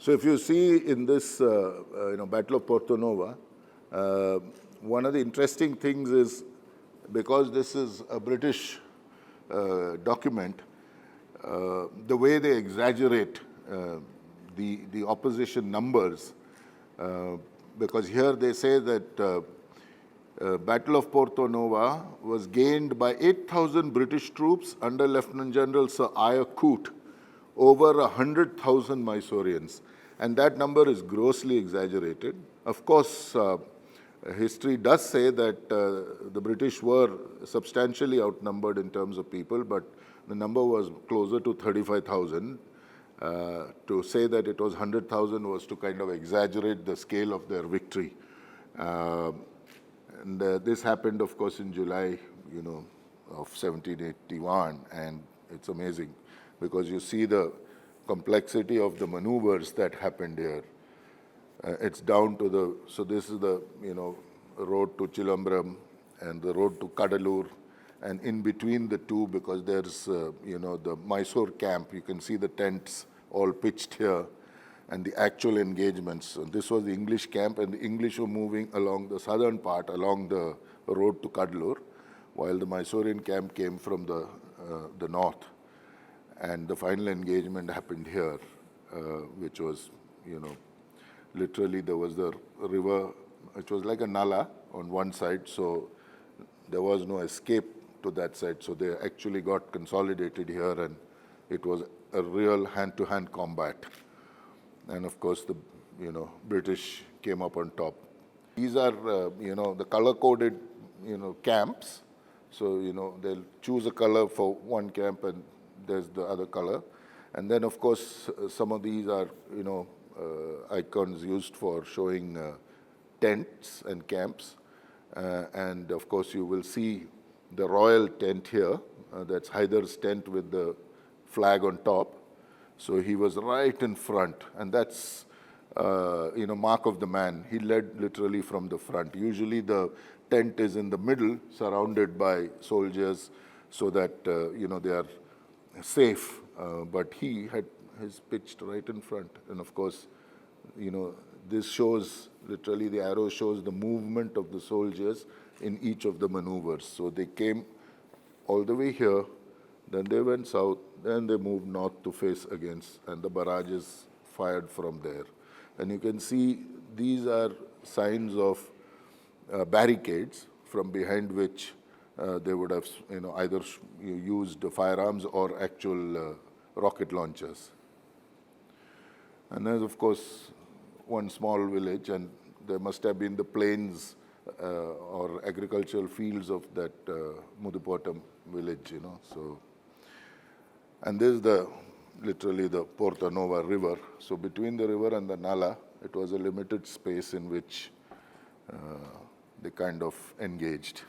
So if you see in this, Battle of Porto Nova, one of the interesting things is, because this is a British document, the way they exaggerate the opposition numbers, because here they say that Battle of Porto Nova was gained by 8,000 British troops under Lieutenant General Sir Eyre Coote over 100,000 Mysoreans. And that number is grossly exaggerated. Of course, history does say that the British were substantially outnumbered in terms of people, but the number was closer to 35,000. To say that it was 100,000 was to kind of exaggerate the scale of their victory. And this happened, of course, in July, of 1781, and it's amazing because you see the complexity of the maneuvers that happened here. It's down to so this is the, road to Chilambram and the road to Kadalur, and in between the two, because there's, the Mysore camp, you can see the tents all pitched here, and the actual engagements. So this was the English camp, and the English were moving along the southern part, along the road to Kadalur, while the Mysorean camp came from the north. And the final engagement happened here, which was, literally there was the river, it was like a nala on one side, so there was no escape to that side. So they actually got consolidated here, and it was a real hand-to-hand combat. And of course, the British came up on top. These are the color-coded camps. So they'll choose a color for one camp, and there's the other color. And then of course some of these are icons used for showing tents and camps. And of course you will see the royal tent here. That's Hyder's tent with the flag on top. So he was right in front, and that's mark of the man. He led literally from the front. Usually the tent is in the middle, surrounded by soldiers, so that they are safe. But he had his pitched right in front, and of course, this shows literally, the arrow shows the movement of the soldiers in each of the maneuvers. So they came all the way here, then they went south, then they moved north to face against, and the barrages fired from there. And you can see these are signs of barricades from behind which they would have either used firearms or actual rocket launchers. And there's, of course, one small village, and there must have been the plains or agricultural fields of that Mudupotam village, So, and this is literally the Porto Nova river. So between the river and the Nala, it was a limited space in which they kind of engaged.